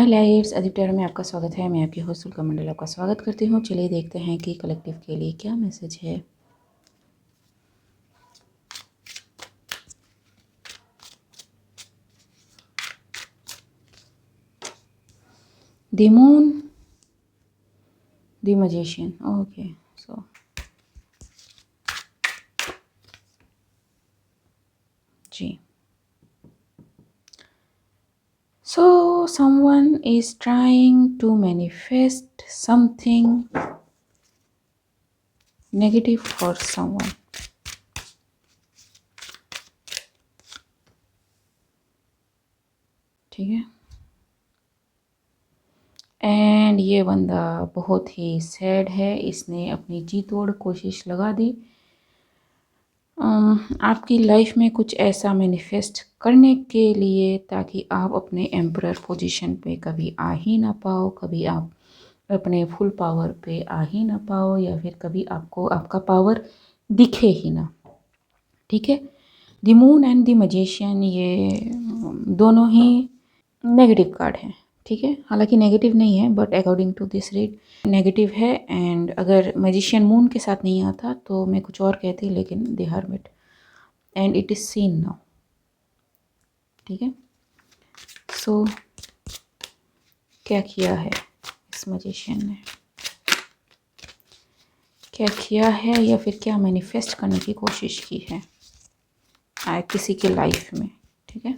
हाय lights, अदिप्टर में आपका स्वागत है। मैं आपकी होस्ट सुल्का मंडल आपका स्वागत करती हूँ। चलिए देखते हैं कि कलेक्टिव के लिए क्या मैसेज है। The moon, the magician. Okay, so जी, so someone is trying to manifest something negative for someone. ठीक है, एंड ये बंदा बहुत ही सैड है। इसने अपनी जी तोड़ कोशिश लगा दी आपकी लाइफ में कुछ ऐसा मैनिफेस्ट करने के लिए ताकि आप अपने एम्परर पोजीशन पे कभी आ ही ना पाओ, कभी आप अपने फुल पावर पे आ ही ना पाओ, या फिर कभी आपको आपका पावर दिखे ही ना। ठीक है, the moon and the magician ये दोनों ही नेगेटिव कार्ड हैं। ठीक है, हालांकि नेगेटिव नहीं है but according to this read negative है। एंड अगर मैजिशियन मून के साथ नहीं आता तो मैं कुछ और कहती, लेकिन they hermit and it is seen now. ठीक है, सो क्या किया है इस मैजिशियन ने, क्या किया है या फिर क्या मैनिफेस्ट करने की कोशिश की है किसी के लाइफ में। ठीक है,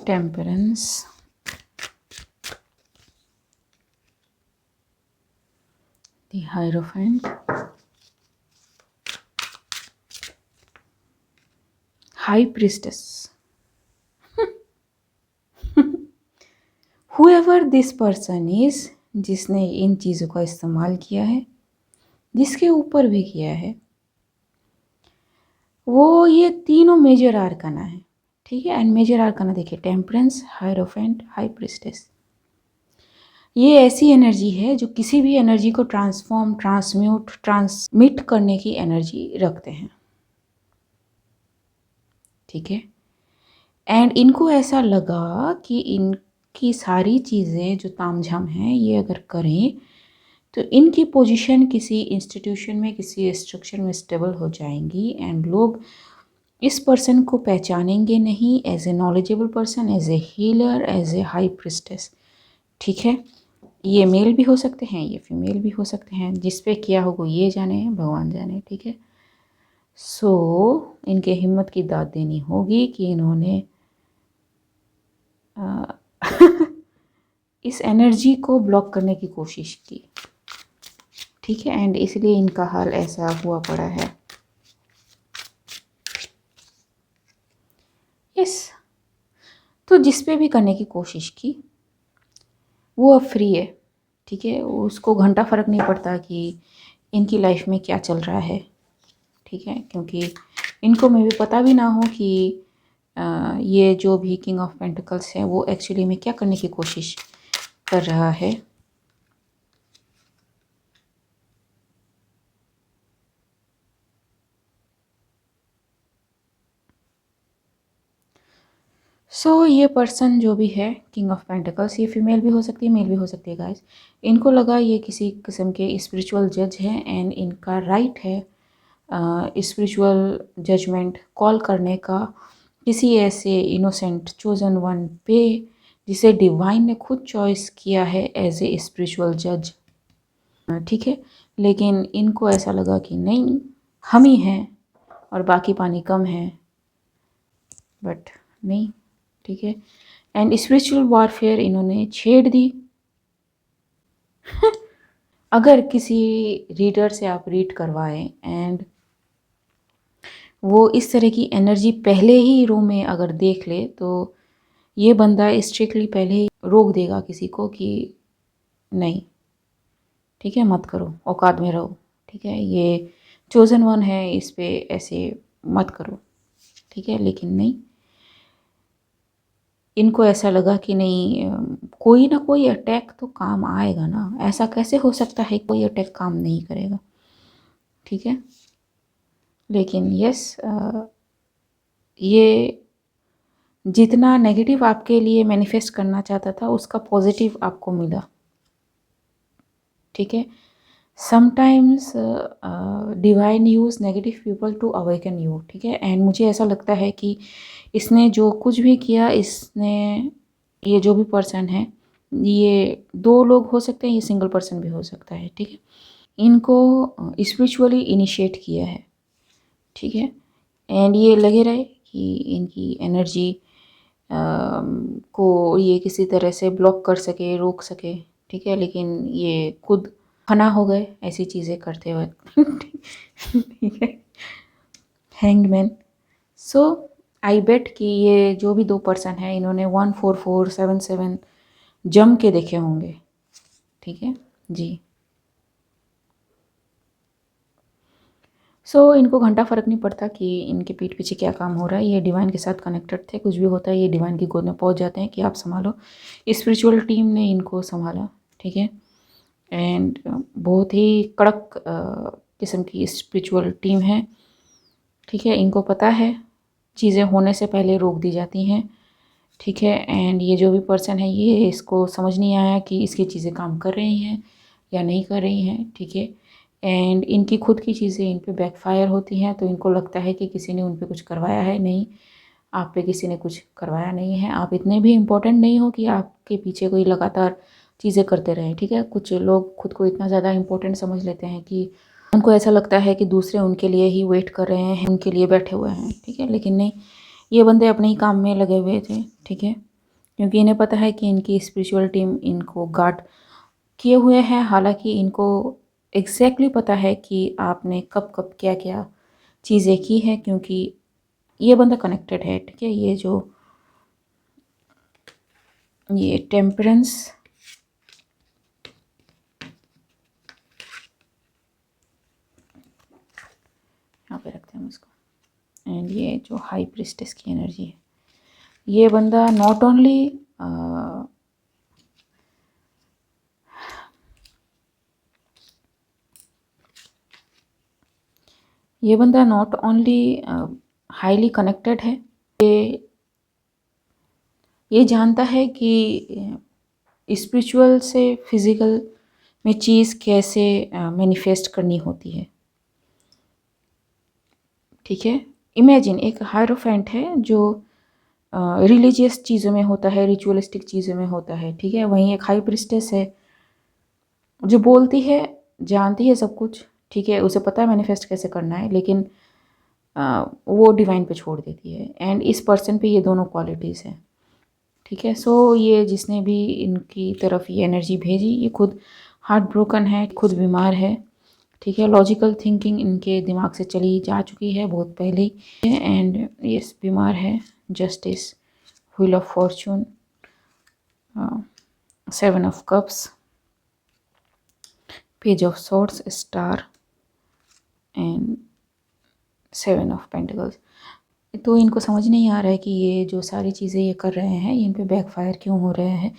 temperance, the hierophant, high priestess. However this person is, जिसने इन चीज़ों का इस्तेमाल किया है, जिसके ऊपर भी किया है, वो ये तीनों मेजर आर्काना है। ठीक है, एंड मेजर आर्काना देखिए, टेम्परेंस, हायरोफेंट, हाई प्रिस्टेस। ये ऐसी एनर्जी है जो किसी भी एनर्जी को ट्रांसफॉर्म, ट्रांसम्यूट, ट्रांसमिट करने की एनर्जी रखते हैं। ठीक है, एंड इनको ऐसा लगा कि इनकी सारी चीज़ें जो तामझाम हैं ये अगर करें तो इनकी पोजीशन किसी इंस्टीट्यूशन में, किसी स्ट्रक्चर में स्टेबल हो जाएंगी एंड लोग इस पर्सन को पहचानेंगे नहीं as a knowledgeable person, as a healer, as a high priestess. ठीक है, ये मेल भी हो सकते हैं, ये फीमेल भी हो सकते हैं, जिस पे किया होगा ये जाने, भगवान जाने। ठीक है, सो इनके हिम्मत की दाद देनी होगी कि इन्होंने इस एनर्जी को ब्लॉक करने की कोशिश की। ठीक है, एंड इसलिए इनका हाल ऐसा हुआ पड़ा है। यस, तो जिस पे भी करने की कोशिश की वो अब फ्री है। ठीक है, उसको घंटा फ़र्क नहीं पड़ता कि इनकी लाइफ में क्या चल रहा है। ठीक है, क्योंकि इनको में भी पता भी ना हो कि ये जो भी किंग ऑफ पेंटिकल्स है वो एक्चुअली में क्या करने की कोशिश कर रहा है। सो ये पर्सन जो भी है किंग ऑफ पेंटिकल्स, ये फीमेल भी हो सकती है, मेल भी हो सकती है गाइस। इनको लगा ये किसी किस्म के स्पिरिचुअल जज हैं एंड इनका राइट है स्पिरिचुअल जजमेंट कॉल करने का किसी ऐसे इनोसेंट चोजन वन पे जिसे डिवाइन ने खुद चॉइस किया है एज ए स्पिरिचुअल जज। ठीक है, लेकिन इनको ऐसा लगा कि नहीं, हम ही हैं और बाकी पानी कम है, बट नहीं। ठीक है, एंड स्पिरिचुअल वॉरफेयर इन्होंने छेड़ दी। अगर किसी रीडर से आप रीड करवाएं एंड वो इस तरह की एनर्जी पहले ही रूम में अगर देख ले तो ये बंदा स्ट्रिक्टली पहले ही रोक देगा किसी को कि नहीं, ठीक है, मत करो, औकात में रहो। ठीक है, ये चोजन वन है, इस पे ऐसे मत करो। ठीक है, लेकिन नहीं, इनको ऐसा लगा कि नहीं, कोई ना कोई अटैक तो काम आएगा ना। ऐसा कैसे हो सकता है कोई अटैक काम नहीं करेगा। ठीक है, लेकिन यस, ये जितना नेगेटिव आपके लिए मैनिफेस्ट करना चाहता था उसका पॉजिटिव आपको मिला, ठीक है। Sometimes divine use negative people to awaken you, ठीक है। एंड मुझे ऐसा लगता है कि इसने जो कुछ भी किया, इसने, ये जो भी पर्सन है, ये 2 लोग हो सकते हैं, ये सिंगल पर्सन भी हो सकता है, ठीक है। इनको स्पिरिचुअली इनिशिएट किया है, ठीक है। एंड ये लगे रहे कि इनकी एनर्जी को ये किसी तरह से ब्लॉक कर सके, रोक सके, ठीक है। लेकिन ये खुद फना हो गए ऐसी चीज़ें करते वक्त ठीक है। हैंगमैन। सो आई बेट कि ये जो भी 2 पर्सन है, इन्होंने 14477 जम के देखे होंगे, ठीक है जी। सो इनको घंटा फ़र्क नहीं पड़ता कि इनके पीठ पीछे क्या काम हो रहा है, ये डिवाइन के साथ कनेक्टेड थे। कुछ भी होता है ये डिवाइन की गोद में पहुंच जाते हैं कि आप संभालो। स्पिरिचुअल टीम ने इनको संभाला, ठीक है। एंड बहुत ही कड़क किस्म की स्पिरिचुअल टीम है, ठीक है। इनको पता है चीज़ें होने से पहले रोक दी जाती हैं, ठीक है। एंड ये जो भी पर्सन है, ये इसको समझ नहीं आया कि इसकी चीज़ें काम कर रही हैं या नहीं कर रही हैं, ठीक है। एंड इनकी खुद की चीज़ें इन पे बैकफायर होती हैं, तो इनको लगता है कि किसी ने उन पे कुछ करवाया है। नहीं, आप पे किसी ने कुछ करवाया नहीं है। आप इतने भी इम्पोर्टेंट नहीं हो कि आपके पीछे कोई लगातार चीज़ें करते रहें, ठीक है। कुछ लोग खुद को इतना ज़्यादा इम्पोर्टेंट समझ लेते हैं कि उनको ऐसा लगता है कि दूसरे उनके लिए ही वेट कर रहे हैं, उनके लिए बैठे हुए हैं, ठीक है। लेकिन नहीं, ये बंदे अपने ही काम में लगे हुए थे, ठीक है। क्योंकि इन्हें पता है कि इनकी स्पिरिचुअल टीम इनको गार्ड किए हुए हैं। हालांकि इनको एग्जैक्टली पता है कि आपने कब कब क्या क्या चीज़ें की हैं, क्योंकि ये बंदा कनेक्टेड है, ठीक है। ये टेम्परेंस, यहाँ पे रखते हैं हम इसको। एंड ये जो हाई प्रिस्टेस की एनर्जी है, ये बंदा नॉट ओनली ये बंदा नॉट ओनली हाईली कनेक्टेड है, ये जानता है कि स्पिरिचुअल से फिज़िकल में चीज़ कैसे मैनिफेस्ट करनी होती है, ठीक है। इमेजिन एक हायरोफेंट है जो रिलीजियस चीज़ों में होता है, रिचुअलिस्टिक चीज़ों में होता है, ठीक है। वहीं एक हाई प्रिस्टेस है जो बोलती है, जानती है सब कुछ, ठीक है। उसे पता है मैनिफेस्ट कैसे करना है, लेकिन वो डिवाइन पे छोड़ देती है। एंड इस पर्सन पे ये दोनों क्वालिटीज़ हैं, ठीक है। सो ये जिसने भी इनकी तरफ ये एनर्जी भेजी, ये खुद हार्ट ब्रोकन है, खुद बीमार है, ठीक है। लॉजिकल थिंकिंग इनके दिमाग से चली जा चुकी है बहुत पहले ही। एंड ये बीमार है। Justice, wheel of Fortune, 7 of cups, page of swords, star and 7 of pentacles. तो इनको समझ नहीं आ रहा है कि ये जो सारी चीज़ें ये कर रहे हैं, ये इन पे बैकफायर क्यों हो रहे हैं।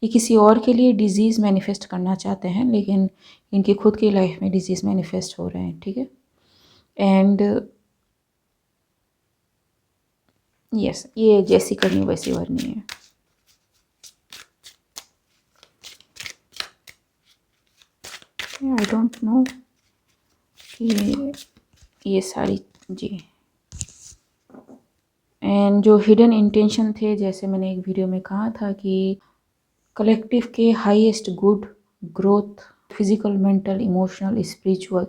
ये किसी और के लिए डिजीज़ मैनिफेस्ट करना चाहते हैं, लेकिन इनकी खुद की लाइफ में डिजीज़ मैनिफेस्ट हो रहे हैं, ठीक है। एंड यस, ये जैसी करनी वैसी भरनी है। आई डोंट नो कि ये सारी जी। एंड जो हिडन इंटेंशन थे, जैसे मैंने एक वीडियो में कहा था कि कलेक्टिव के highest good, growth, physical, mental, emotional, spiritual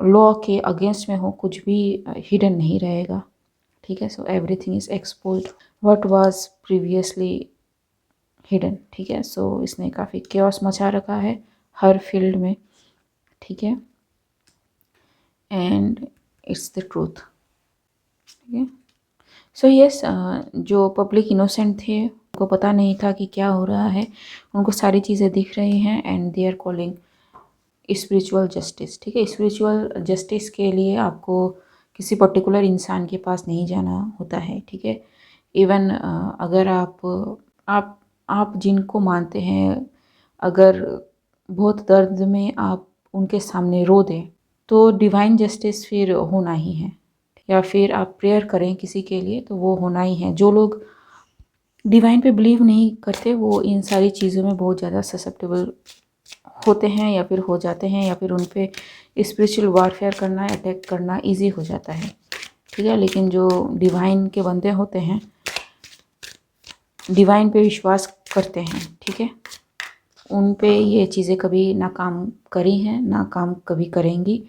law के अगेंस्ट में हो, कुछ भी हिडन नहीं रहेगा, ठीक है। So everything is exposed what was previously hidden, ठीक है। सो इसने काफ़ी क्योस मचा रखा है हर फील्ड में, ठीक है। एंड इट्स द ट्रूथ, ठीक है। सो यस, जो पब्लिक इनोसेंट थे, उनको पता नहीं था कि क्या हो रहा है, उनको सारी चीज़ें दिख रही हैं। And they are calling spiritual justice, ठीक है। स्पिरिचुअल जस्टिस के लिए आपको किसी पर्टिकुलर इंसान के पास नहीं जाना होता है, ठीक है। इवन अगर आप आप जिनको मानते हैं, अगर बहुत दर्द में आप उनके सामने रो दें, तो डिवाइन जस्टिस फिर होना ही है, या फिर आप प्रेयर करें किसी के लिए तो वो होना ही है। जो लोग डिवाइन पे बिलीव नहीं करते वो इन सारी चीज़ों में बहुत ज़्यादा ससेप्टेबल होते हैं या फिर हो जाते हैं, या फिर उन पे स्पिरिचुअल वारफेयर करना, अटैक करना इजी हो जाता है, ठीक है। लेकिन जो डिवाइन के बंदे होते हैं, डिवाइन पे विश्वास करते हैं, ठीक है, उन पे ये चीज़ें कभी ना काम करी हैं ना काम कभी करेंगी।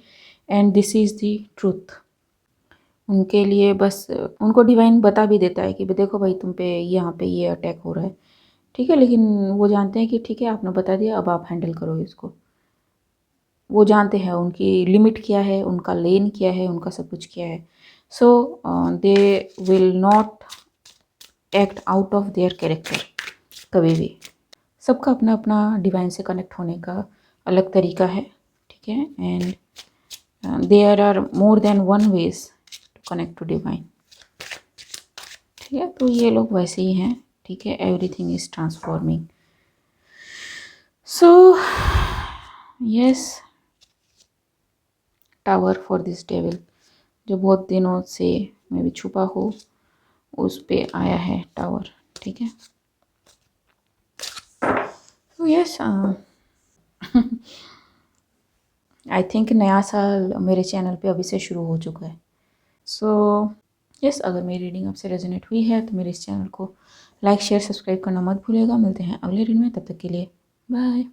And this is the truth. उनके लिए बस उनको डिवाइन बता भी देता है कि देखो भाई तुम पे यहाँ पे ये अटैक हो रहा है, ठीक है, लेकिन वो जानते हैं कि ठीक है आपने बता दिया, अब आप हैंडल करो इसको। वो जानते हैं उनकी लिमिट क्या है, उनका लेन क्या है, उनका सब कुछ क्या है। So they will not act out of their character कभी भी। सबका अपना अपना डिवाइन से कनेक्ट होने का अलग तरीका है, ठीक है। And there are more than one ways to connect to divine, ठीक है। तो ये लोग वैसे ही हैं, ठीक है। Everything is transforming. So yes, tower for this devil, जो बहुत दिनों से मैं भी छुपा हो उस पे आया है टावर, ठीक है। तो यस, आई थिंक नया साल मेरे चैनल पे अभी से शुरू हो चुका है। सो यस, अगर मेरी रीडिंग आपसे रेजोनेट हुई है तो मेरे इस चैनल को लाइक शेयर सब्सक्राइब करना मत भूलिएगा। मिलते हैं अगले रीडिंग में, तब तक के लिए बाय।